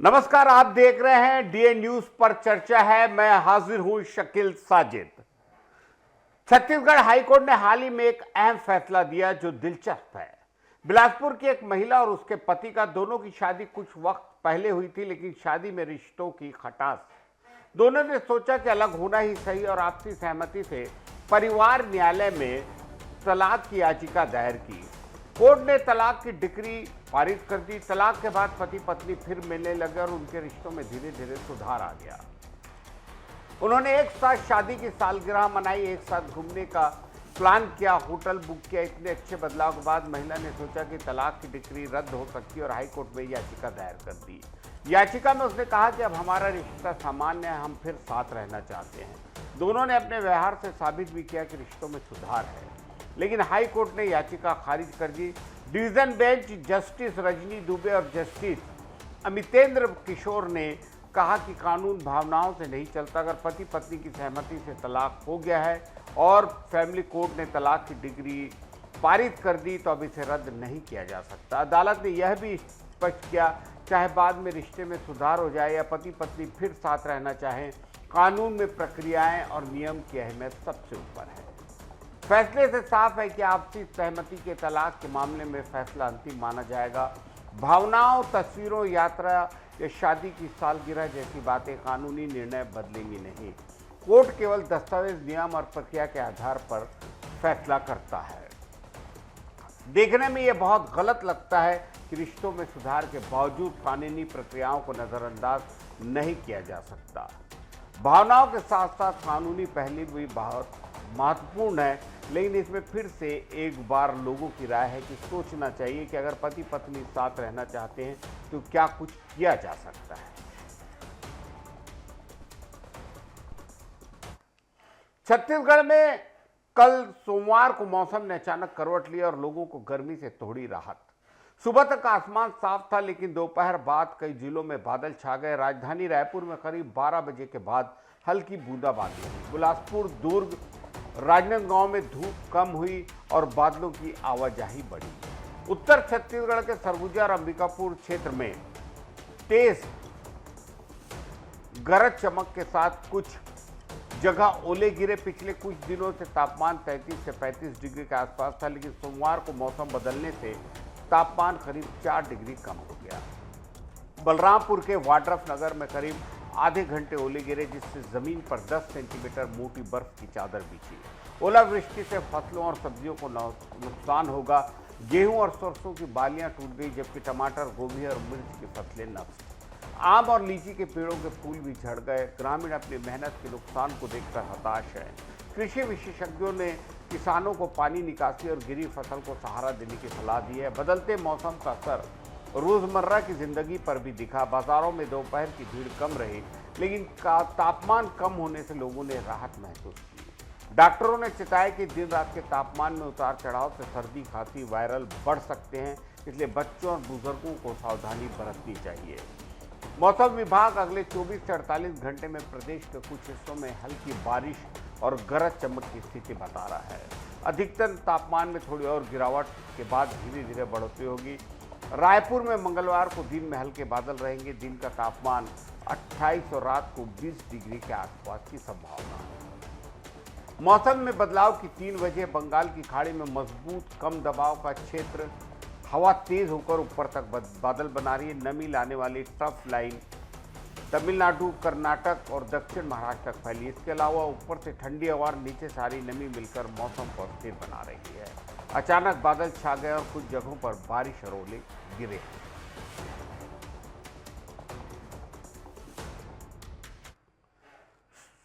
नमस्कार, आप देख रहे हैं डीएन न्यूज पर चर्चा है। मैं हाजिर हूं शकील साजिद। छत्तीसगढ़ हाईकोर्ट ने हाल ही में एक अहम फैसला दिया जो दिलचस्प है। बिलासपुर की एक महिला और उसके पति का दोनों की शादी कुछ वक्त पहले हुई थी, लेकिन शादी में रिश्तों की खटास, दोनों ने सोचा कि अलग होना ही सही और आपसी सहमति से परिवार न्यायालय में तलाक की याचिका दायर की। कोर्ट ने तलाक की डिक्री पारित कर दी। तलाक के बाद पति पत्नी फिर मिलने लगे और उनके रिश्तों में धीरे धीरे सुधार आ गया। उन्होंने एक साथ शादी की सालगिरह मनाई, एक साथ घूमने का प्लान किया, होटल बुक किया। इतने अच्छे बदलाव के बाद महिला ने सोचा कि तलाक की डिक्री रद्द हो सकती है और हाईकोर्ट में याचिका दायर कर दी। याचिका में उसने कहा कि अब हमारा रिश्ता सामान्य है, हम फिर साथ रहना चाहते हैं। दोनों ने अपने व्यवहार से साबित भी किया कि रिश्तों में सुधार है, लेकिन हाई कोर्ट ने याचिका खारिज कर दी। Division bench justice Rajni Dubey और जस्टिस अमितेंद्र किशोर ने कहा कि कानून भावनाओं से नहीं चलता। अगर पति पत्नी की सहमति से तलाक हो गया है और फैमिली कोर्ट ने तलाक की डिग्री पारित कर दी तो अब इसे रद्द नहीं किया जा सकता। अदालत ने यह भी स्पष्ट किया, चाहे बाद में रिश्ते में सुधार हो जाए या पति पत्नी फिर साथ रहना चाहें, कानून में प्रक्रियाएं और नियम की अहमियत सबसे ऊपर है। फैसले से साफ है कि आपसी सहमति के तलाक के मामले में फैसला अंतिम माना जाएगा। भावनाओं, तस्वीरों, यात्रा या शादी की सालगिरह जैसी बातें कानूनी निर्णय बदलेंगी नहीं। कोर्ट केवल दस्तावेज, नियम और प्रक्रिया के आधार पर फैसला करता है। देखने में यह बहुत गलत लगता है कि रिश्तों में सुधार के बावजूद कानूनी प्रक्रियाओं को नजरअंदाज नहीं किया जा सकता। भावनाओं के साथ साथ कानूनी पहलू भी बहुत महत्वपूर्ण है, लेकिन इसमें फिर से एक बार लोगों की राय है कि सोचना चाहिए कि अगर पति पत्नी साथ रहना चाहते हैं तो क्या कुछ किया जा सकता है। छत्तीसगढ़ में कल सोमवार को मौसम ने अचानक करवट ली और लोगों को गर्मी से थोड़ी राहत। सुबह तक आसमान साफ था, लेकिन दोपहर बाद कई जिलों में बादल छा गए। राजधानी रायपुर में करीब 12 बजे के बाद हल्की बूंदाबांदी हुई। बिलासपुर, दुर्ग, राजनांदगांव में धूप कम हुई और बादलों की आवाजाही बढ़ी। उत्तर छत्तीसगढ़ के सरगुजा और अंबिकापुर क्षेत्र में तेज गरज चमक के साथ कुछ जगह ओले गिरे। पिछले कुछ दिनों से तापमान 33 से 35 डिग्री के आसपास था, लेकिन सोमवार को मौसम बदलने से तापमान करीब 4 डिग्री कम हो गया। बलरामपुर के वाड्रफ नगर में करीब आधे घंटे ओले गिरे, जिससे जमीन पर 10 सेंटीमीटर मोटी बर्फ की चादर बिछी। ओलावृष्टि से फसलों और सब्जियों को नुकसान होगा। गेहूं और सरसों की बालियां टूट गई, जबकि टमाटर, गोभी और मिर्च की फसलें नष्ट। आम और लीची के पेड़ों के फूल भी झड़ गए। ग्रामीण अपनी मेहनत के नुकसान को देखकर हताश है। कृषि विशेषज्ञों ने किसानों को पानी निकासी और गिरी फसल को सहारा देने की सलाह दी है। बदलते मौसम का असर रोजमर्रा की जिंदगी पर भी दिखा। बाजारों में दोपहर की भीड़ कम रही, लेकिन तापमान कम होने से लोगों ने राहत महसूस की। डॉक्टरों ने चेताया कि दिन रात के तापमान में उतार चढ़ाव से सर्दी, खांसी, वायरल बढ़ सकते हैं, इसलिए बच्चों और बुजुर्गों को सावधानी बरतनी चाहिए। मौसम विभाग अगले 24 से 48 घंटे में प्रदेश के कुछ हिस्सों में हल्की बारिश और गरज चमक की स्थिति बता रहा है। अधिकतम तापमान में थोड़ी और गिरावट के बाद धीरे धीरे बढ़ोतरी होगी। रायपुर में मंगलवार को दिन में हल्के बादल रहेंगे। दिन का तापमान 28 और रात को 20 डिग्री के आसपास की संभावना है। मौसम में बदलाव की 3 वजह। बंगाल की खाड़ी में मजबूत कम दबाव का क्षेत्र, हवा तेज होकर ऊपर तक बादल बना रही है। नमी लाने वाली ट्रफ लाइन तमिलनाडु, कर्नाटक और दक्षिण महाराष्ट्र तक फैली। इसके अलावा ऊपर से ठंडी हवा और नीचे सारी नमी मिलकर मौसम को अस्थिर बना रही है। अचानक बादल छा गए और कुछ जगहों पर बारिश और ओले गिरे।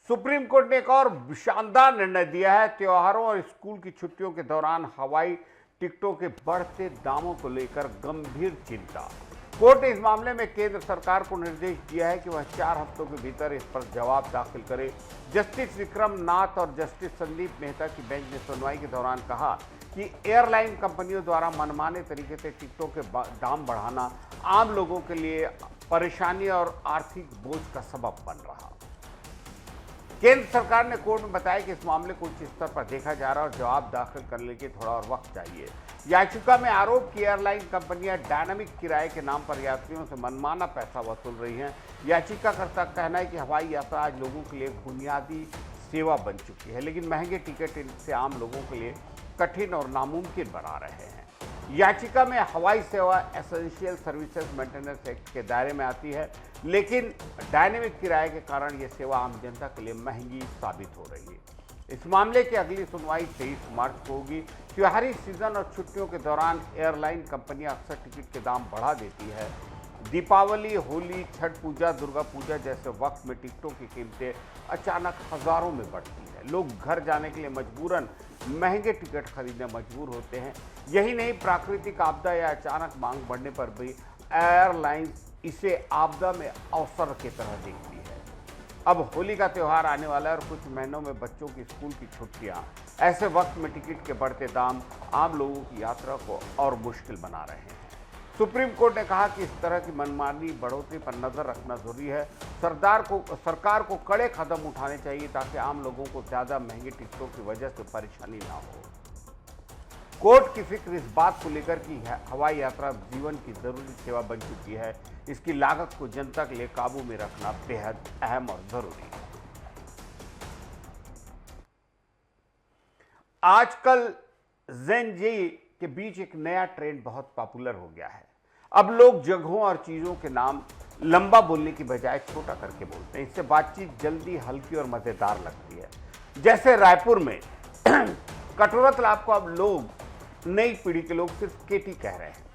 सुप्रीम कोर्ट ने एक और शानदार निर्णय दिया है। त्योहारों और स्कूल की छुट्टियों के दौरान हवाई टिकटों के बढ़ते दामों को लेकर गंभीर चिंता। कोर्ट ने इस मामले में केंद्र सरकार को निर्देश दिया है कि वह 4 हफ्तों के भीतर इस पर जवाब दाखिल करे। जस्टिस विक्रम नाथ और जस्टिस संदीप मेहता की बेंच ने सुनवाई के दौरान कहा कि एयरलाइन कंपनियों द्वारा मनमाने तरीके से टिकटों के दाम बढ़ाना आम लोगों के लिए परेशानी और आर्थिक बोझ का सबब बन रहा। केंद्र सरकार ने कोर्ट में बताया कि इस मामले को उच्च स्तर पर देखा जा रहा है और जवाब दाखिल करने के थोड़ा और वक्त चाहिए। याचिका में आरोप की एयरलाइन कंपनियां डायनामिक किराए के नाम पर यात्रियों से मनमाना पैसा वसूल रही हैं। याचिकाकर्ता का कहना है कि हवाई यात्रा आज लोगों के लिए एक बुनियादी सेवा बन चुकी है, लेकिन महंगे टिकट इनसे आम लोगों के लिए कठिन और नामुमकिन बना रहे हैं। याचिका में हवाई सेवा एसेंशियल सर्विसेज मेंटेनेंस एक्ट के दायरे में आती है, लेकिन डायनेमिक किराए के कारण यह सेवा आम जनता के लिए महंगी साबित हो रही है। इस मामले की अगली सुनवाई 23 मार्च को होगी। त्योहारी सीजन और छुट्टियों के दौरान एयरलाइन कंपनियां अक्सर टिकट के दाम बढ़ा देती है। दीपावली, होली, छठ पूजा, दुर्गा पूजा जैसे वक्त में टिकटों की कीमतें अचानक हजारों में बढ़ती है। लोग घर जाने के लिए मजबूरन महंगे टिकट खरीदने मजबूर होते हैं। यही नहीं, प्राकृतिक आपदा या अचानक मांग बढ़ने पर भी एयरलाइंस इसे आपदा में अवसर की तरह देखती है। अब होली का त्यौहार आने वाला है और कुछ महीनों में बच्चों की स्कूल की छुट्टियां। ऐसे वक्त में टिकट के बढ़ते दाम आम लोगों की यात्रा को और मुश्किल बना रहे हैं। सुप्रीम कोर्ट ने कहा कि इस तरह की मनमानी बढ़ोतरी पर नजर रखना जरूरी है। सरकार को कड़े कदम उठाने चाहिए ताकि आम लोगों को ज्यादा महंगी टिकटों की वजह से परेशानी ना हो। कोर्ट की फिक्र इस बात को लेकर कि हवाई यात्रा जीवन की जरूरी सेवा बन चुकी है। इसकी लागत को जनता के लिए काबू में रखना बेहद अहम और जरूरी है। आजकल जेन जी के बीच एक नया ट्रेंड बहुत पॉपुलर हो गया है। अब लोग जगहों और चीजों के नाम लंबा बोलने की बजाय छोटा करके बोलते हैं। इससे बातचीत जल्दी, हल्की और मजेदार लगती है। जैसे रायपुर में कटोरा तालाब को अब लोग, नई पीढ़ी के लोग सिर्फ केटी कह रहे हैं।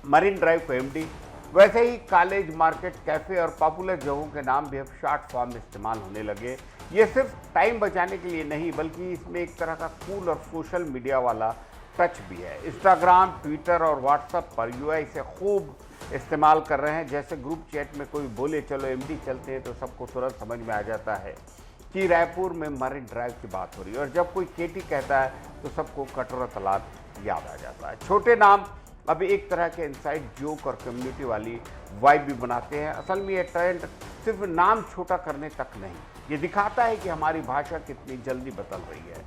मरीन ड्राइव को एमडी। वैसे ही कॉलेज, मार्केट, कैफे और पॉपुलर जगहों के नाम भी अब शॉर्ट फॉर्म में इस्तेमाल होने लगे। ये सिर्फ टाइम बचाने के लिए नहीं, बल्कि इसमें एक तरह का कूल और सोशल मीडिया वाला टच भी है। इंस्टाग्राम, ट्विटर और व्हाट्सएप पर यूआई इसे खूब इस्तेमाल कर रहे हैं। जैसे ग्रुप चैट में कोई बोले चलो एमडी चलते हैं, तो सबको तुरंत समझ में आ जाता है कि रायपुर में मरीन ड्राइव की बात हो रही है। और जब कोई केटी कहता है तो सबको कटोरा तालाब याद आ जाता है। छोटे नाम अब एक तरह के इनसाइड जोक और कम्युनिटी वाली वाइब भी बनाते हैं। असल में ये ट्रेंड सिर्फ नाम छोटा करने तक नहीं, ये दिखाता है कि हमारी भाषा कितनी जल्दी बदल रही है।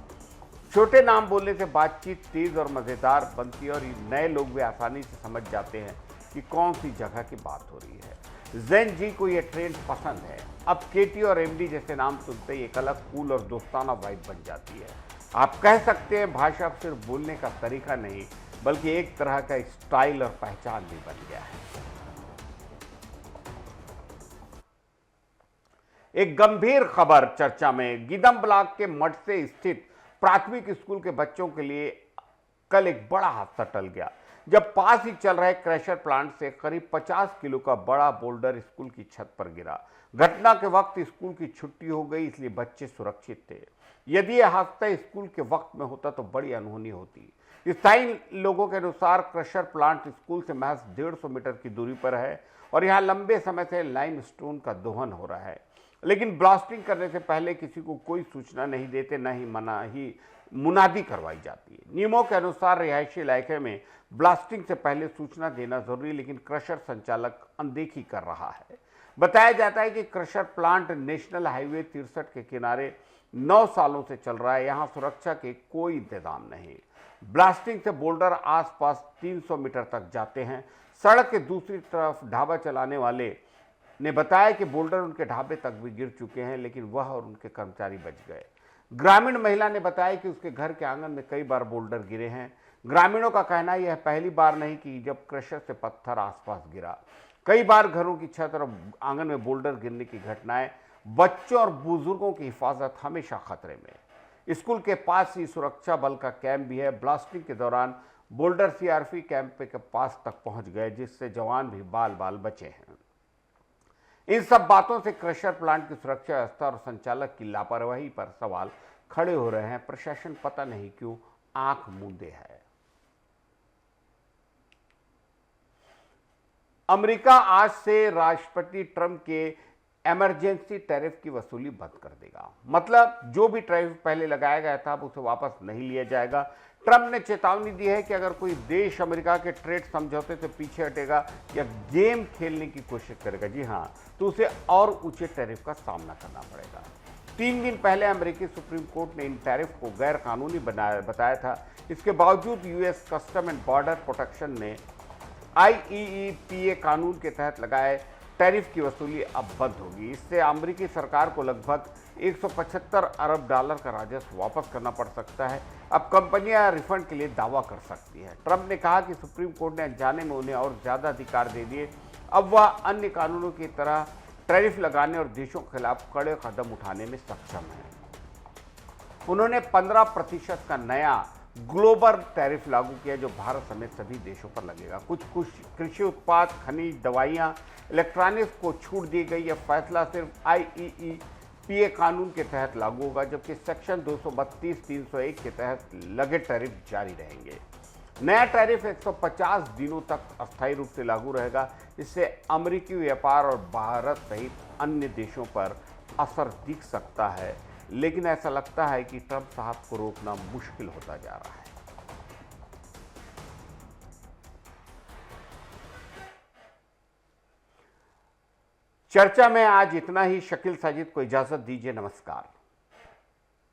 छोटे नाम बोलने से बातचीत तेज और मज़ेदार बनती है और नए लोग भी आसानी से समझ जाते हैं कि कौन सी जगह की बात हो रही है। जेन जी को ये ट्रेंड पसंद है। अब केटी और एमडी जैसे नाम सुनते ही एक अलग कूल और दोस्ताना वाइब बन जाती है। आप कह सकते हैं भाषा सिर्फ बोलने का तरीका नहीं, बल्कि एक तरह का स्टाइल और पहचान भी बन गया है। एक गंभीर खबर चर्चा में। गीदम ब्लॉक के मठसे स्थित प्राथमिक स्कूल के बच्चों के लिए कल एक बड़ा हादसा टल गया, जब पास ही चल रहे क्रशर प्लांट से करीब 50 किलो का बड़ा बोल्डर स्कूल की छत पर गिरा। घटना के वक्त स्कूल की छुट्टी हो गई, इसलिए बच्चे सुरक्षित थे। यदि यह हादसा स्कूल के वक्त में होता तो बड़ी अनहोनी होती। स्थानीय लोगों के अनुसार क्रशर प्लांट स्कूल से महज 150 मीटर की दूरी पर है और यहाँ लंबे समय से लाइमस्टोन का दोहन हो रहा है। लेकिन ब्लास्टिंग करने से पहले किसी को कोई सूचना नहीं देते, न ही मुनादी करवाई जाती है। नियमों के अनुसार रिहायशी इलाके में ब्लास्टिंग से पहले सूचना देना जरूरी, लेकिन क्रशर संचालक अनदेखी कर रहा है। बताया जाता है कि क्रशर प्लांट नेशनल हाईवे 63 के किनारे 9 सालों से चल रहा है। यहाँ सुरक्षा के कोई इंतजाम नहीं। ब्लास्टिंग से बोल्डर आसपास 300 मीटर तक जाते हैं। सड़क के दूसरी तरफ ढाबा चलाने वाले ने बताया कि बोल्डर उनके ढाबे तक भी गिर चुके हैं, लेकिन वह और उनके कर्मचारी बच गए। ग्रामीण महिला ने बताया कि उसके घर के आंगन में कई बार बोल्डर गिरे हैं। ग्रामीणों का कहना यह पहली बार नहीं कि जब क्रशर से पत्थर आसपास गिरा। कई बार घरों की छत और आंगन में बोल्डर गिरने की घटनाएं। बच्चों और बुजुर्गों की हिफाजत हमेशा खतरे में। स्कूल के पास ही सुरक्षा बल का कैंप भी है। ब्लास्टिंग के दौरान बोल्डर सीआरपी कैंप के पास तक पहुंच गए, जिससे जवान भी बाल बचे हैं। इन सब बातों से क्रशर प्लांट की सुरक्षा व्यवस्था और संचालक की लापरवाही पर सवाल खड़े हो रहे हैं। प्रशासन पता नहीं क्यों आंख मूंदे है। अमेरिका आज से राष्ट्रपति ट्रंप के इमरजेंसी टैरिफ की वसूली बंद कर देगा। मतलब जो भी टैरिफ पहले लगाया गया था, अब उसे वापस नहीं लिया जाएगा। ट्रंप ने चेतावनी दी है कि अगर कोई देश अमेरिका के ट्रेड समझौते से पीछे हटेगा या गेम खेलने की कोशिश करेगा, जी हां, तो उसे और ऊंचे टैरिफ का सामना करना पड़ेगा। 3 दिन पहले अमेरिकी सुप्रीम कोर्ट ने इन टैरिफ को गैर कानूनी बताया था। इसके बावजूद US custom and border protection ने IEEPA कानून के तहत लगाए टैरिफ की वसूली अब बंद होगी। इससे अमेरिकी सरकार को लगभग 175 अरब डॉलर का राजस्व वापस करना पड़ सकता है। अब कंपनियां रिफंड के लिए दावा कर सकती है। ट्रंप ने कहा कि सुप्रीम कोर्ट ने अनजाने में उन्हें और ज्यादा अधिकार दे दिए। अब वह अन्य कानूनों की तरह टैरिफ लगाने और देशों के खिलाफ कड़े कदम उठाने में सक्षम है। उन्होंने 15% का नया ग्लोबल टैरिफ लागू किया जो भारत समेत सभी देशों पर लगेगा। कुछ कृषि उत्पाद, खनिज, दवाइयां, इलेक्ट्रॉनिक्स को छूट दी गई। यह फैसला सिर्फ IEEPA कानून के तहत लागू होगा, जबकि सेक्शन 232, 301 के तहत लगे टैरिफ जारी रहेंगे। नया टैरिफ 150 दिनों तक अस्थायी रूप से लागू रहेगा। इससे अमेरिकी व्यापार और भारत सहित अन्य देशों पर असर दिख सकता है, लेकिन ऐसा लगता है कि ट्रंप साहब को रोकना मुश्किल होता जा रहा है। चर्चा में आज इतना ही। शकील साजिद को इजाजत दीजिए। नमस्कार।